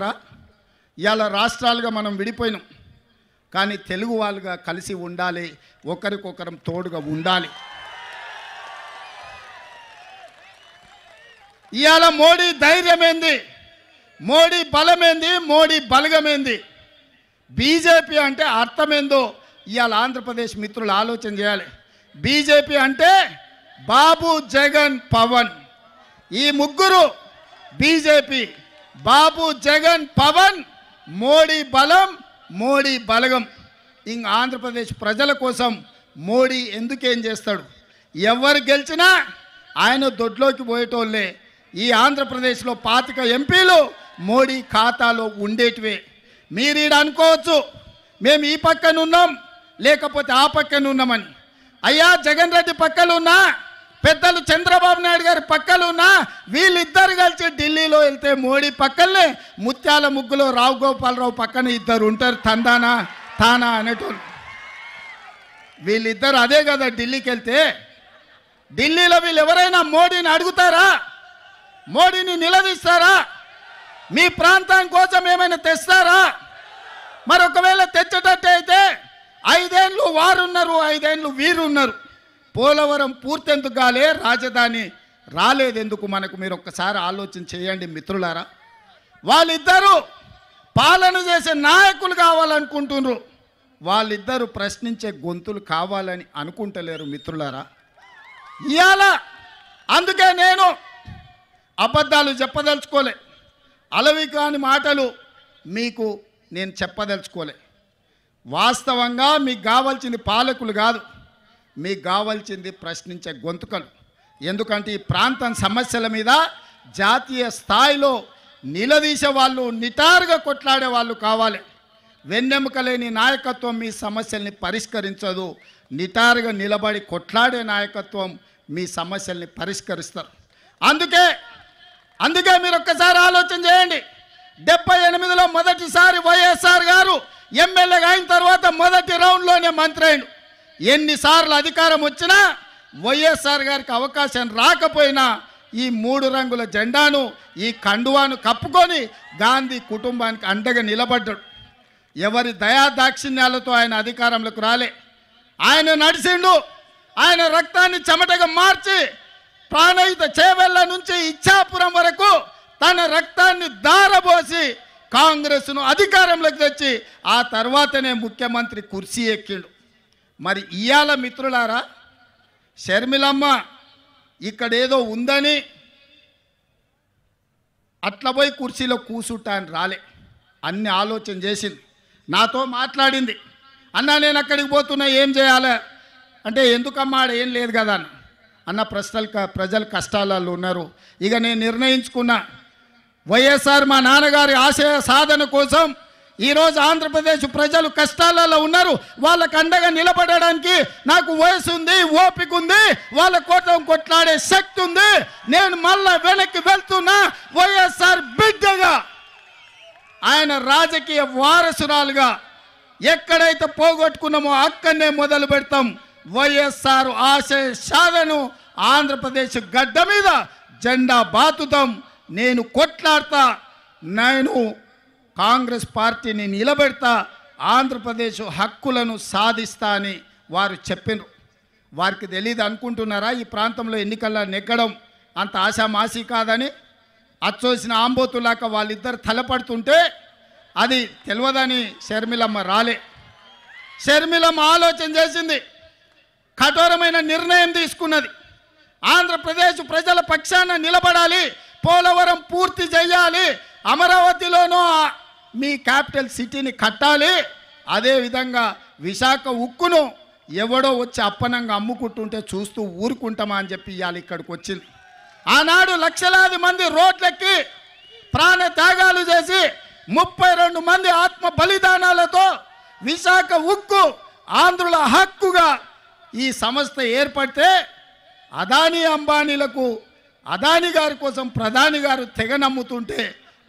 ఇవాళ రాష్ట్రాలుగా మనం విడిపోయినాం, కానీ తెలుగు వాళ్ళుగా కలిసి ఉండాలి, ఒకరికొకరం తోడుగా ఉండాలి. ఇవాళ మోడీ ధైర్యమేంది, మోడీ బలమేంది, మోడీ బలగమేంది, బీజేపీ అంటే అర్థమేందో ఇవాళ ఆంధ్రప్రదేశ్ మిత్రులు ఆలోచన చేయాలి. బీజేపీ అంటే బాబు, జగన్, పవన్, ఈ ముగ్గురు బీజేపీ. బాబు, జగన్, పవన్, మోడీ బలం, మోడీ బలగం. ఇంక ఆంధ్రప్రదేశ్ ప్రజల కోసం మోడీ ఎందుకేం చేస్తాడు? ఎవరు గెలిచినా ఆయన దొడ్లోకి పోయేటోళ్ళే. ఈ ఆంధ్రప్రదేశ్లో 25 ఎంపీలు మోడీ ఖాతాలో ఉండేటివే. మీరు ఈడ అనుకోవచ్చు మేము ఈ పక్కన ఉన్నాం లేకపోతే ఆ పక్కన ఉన్నామని. అయ్యా, జగన్ రెడ్డి పక్కన ఉన్నా, పెద్దలు చంద్రబాబు నాయుడు గారి పక్కన ఉన్నా, వీళ్ళిద్దరు కలిసి ఢిల్లీలో వెళ్తే మోడీ పక్కనే ముత్యాల ముగ్గులో రావు గోపాలరావు పక్కన ఇద్దరు ఉంటారు, తందానా తానా అనేటోళ్ళు. వీళ్ళిద్దరు అదే కదా ఢిల్లీకి వెళ్తే. ఢిల్లీలో వీళ్ళు ఎవరైనా మోడీని అడుగుతారా? మోడీని నిలదీస్తారా? మీ ప్రాంతం కోసం ఏమైనా తెస్తారా? మరి ఒకవేళ తెచ్చేటట్టు అయితే 5 ఏళ్ళు వారున్నారు, 5 ఏళ్ళు వీరున్నారు. పోలవరం పూర్తెందుకు కాలే, రాజధాని రాలేదెందుకు మనకు? మీరు ఒక్కసారి ఆలోచన చేయండి మిత్రులారా. వాళ్ళిద్దరూ పాలన చేసే నాయకులు కావాలనుకుంటున్నారు, వాళ్ళిద్దరూ ప్రశ్నించే గొంతులు కావాలని అనుకుంటలేరు మిత్రులారా. ఇవాళ అందుకే నేను అబద్ధాలు చెప్పదలుచుకోలే, అలవి కాని మాటలు మీకు నేను చెప్పదలుచుకోలే. వాస్తవంగా మీకు కావాల్సింది పాలకులు కాదు, మీకు కావాల్సింది ప్రశ్నించే గొంతుకలు. ఎందుకంటే ఈ ప్రాంతం సమస్యల మీద జాతీయ స్థాయిలో నిలదీసే వాళ్ళు, నిటారుగా కొట్లాడే వాళ్ళు కావాలి. వెన్నెముక లేని నాయకత్వం మీ సమస్యల్ని పరిష్కరించదు. నిటారుగా నిలబడి కొట్లాడే నాయకత్వం మీ సమస్యల్ని పరిష్కరిస్తారు. అందుకే మీరు ఒక్కసారి ఆలోచన చేయండి. 78లో మొదటిసారి వైఎస్ఆర్ గారు ఎమ్మెల్యేగా అయిన తర్వాత మొదటి రౌండ్లోనే మంత్రి అయిండు. ఎన్నిసార్లు అధికారం వచ్చినా వైఎస్ఆర్ గారికి అవకాశం రాకపోయినా ఈ 3 రంగుల జెండాను, ఈ కండువాను కప్పుకొని గాంధీ కుటుంబానికి అండగా నిలబడ్డాడు. ఎవరి దయాదాక్షిణ్యాలతో ఆయన అధికారంలోకి రాలే. ఆయన నడిచిండు. ఆయన రక్తాన్ని చెమటగా మార్చి ప్రాణహిత చేవెళ్ళ నుంచి ఇచ్చాపురం వరకు తన రక్తాన్ని దారబోసి కాంగ్రెస్ను అధికారంలోకి తెచ్చి ఆ తర్వాతనే ముఖ్యమంత్రి కుర్చీ ఎక్కిండు. మరి ఇవాళ మిత్రులారా, షర్మిలమ్మ ఇక్కడ ఏదో ఉందని అట్లా పోయి కుర్చీలో కూసుంటా అని రాలే. అన్ని ఆలోచన చేసింది, నాతో మాట్లాడింది. అన్న నేను అక్కడికి పోతున్నా, ఏం చేయాలి అంటే, ఎందుకమ్మా ఆడ ఏం లేదు కదా అన్న ప్రజలు కష్టాలలో ఉన్నారు. ఇక నేను నిర్ణయించుకున్నా, వైఎస్ఆర్ మా నాన్నగారి ఆశయ సాధన కోసం ఈరోజు ఆంధ్రప్రదేశ్ ప్రజలు కష్టాలలో ఉన్నారు. వాళ్ళకు అండగా నిలబడడానికి నాకు వయసు ఉంది, ఓపిక ఉంది, వాళ్ళ కోసం కొట్లాడే శక్తి ఉంది. నేను మళ్ళా వెనక్కి వెళ్తున్నా, వైఎస్ఆర్ బిడ్డగా, ఆయన రాజకీయ వారసురాలుగా. ఎక్కడైతే పోగొట్టుకున్నామో అక్కడనే మొదలు పెడతాం. వైఎస్ఆర్ ఆశయ సాధను ఆంధ్రప్రదేశ్ గడ్డ మీద జెండా బాతుతాం. నేను కొట్లాడతా, నేను కాంగ్రెస్ పార్టీని నిలబెడతా, ఆంధ్రప్రదేశ్ హక్కులను సాధిస్తా అని వారు చెప్పినారు. వారికి తెలియదు అనుకుంటున్నారా ఈ ప్రాంతంలో ఎన్నికల్లో నెగ్గడం అంత ఆశామాసి కాదని? అచ్చోసిన ఆంబోతులాక వాళ్ళిద్దరు తలపడుతుంటే అది తెలియదని షర్మిలమ్మ రాలే. షర్మిలమ్మ ఆలోచన చేసింది, కఠోరమైన నిర్ణయం తీసుకున్నది. ఆంధ్రప్రదేశ్ ప్రజల పక్షాన నిలబడాలి, పోలవరం పూర్తి చేయాలి, అమరావతిలోనూ మీ క్యాపిటల్ సిటీని కట్టాలి, అదేవిధంగా విశాఖ ఉక్కును ఎవడో వచ్చి అప్పనంగా అమ్ముకుంటుంటే చూస్తూ ఊరుకుంటామా అని చెప్పి ఇవాళ ఇక్కడికి వచ్చింది. ఆనాడు లక్షలాది మంది రోడ్లెక్కి ప్రాణ త్యాగాలు చేసి 32 మంది ఆత్మ బలిదానాలతో విశాఖ ఉక్కు ఆంధ్రుల హక్కుగా ఈ సంస్థ ఏర్పడితే అదానీ అంబానీలకు, అదానీ గారి కోసం ప్రధాని గారు తెగ నమ్ముతుంటే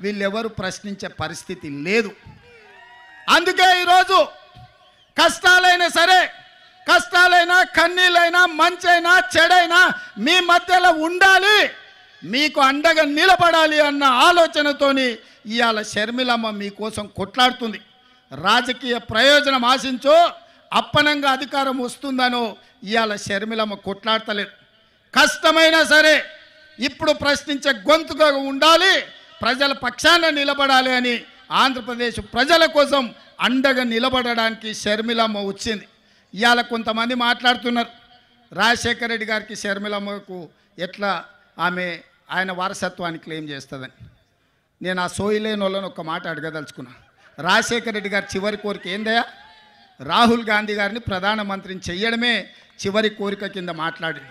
వీళ్ళెవరు ప్రశ్నించే పరిస్థితి లేదు. అందుకే ఈరోజు కష్టాలైనా సరే, కష్టాలైనా కన్నీళ్ళైనా మంచైనా చెడైనా మీ మధ్యలో ఉండాలి, మీకు అండగా నిలబడాలి అన్న ఆలోచనతోని ఇవాళ షర్మిలమ్మ మీకోసం కొట్లాడుతుంది. రాజకీయ ప్రయోజనం ఆశించో అప్పనంగా అధికారం వస్తుందనో ఇవాళ షర్మిలమ్మ కొట్లాడతలేదు. కష్టమైనా సరే ఇప్పుడు ప్రశ్నించే గొంతుగా ఉండాలి, ప్రజల పక్షాన నిలబడాలి అని ఆంధ్రప్రదేశ్ ప్రజల కోసం అండగా నిలబడడానికి షర్మిలమ్మ వచ్చింది. ఇవాళ కొంతమంది మాట్లాడుతున్నారు రాజశేఖర రెడ్డి గారికి షర్మిలమ్మకు ఎట్లా ఆయన వారసత్వాన్ని క్లెయిమ్ చేస్తుందని. నేను ఆ సోయిలేని వాళ్ళని ఒక మాట అడగదలుచుకున్నా. రాజశేఖర రెడ్డి గారి చివరి కోరిక ఏందయ్యా? రాహుల్ గాంధీ గారిని ప్రధానమంత్రిని చెయ్యడమే చివరి కోరిక కింద మాట్లాడి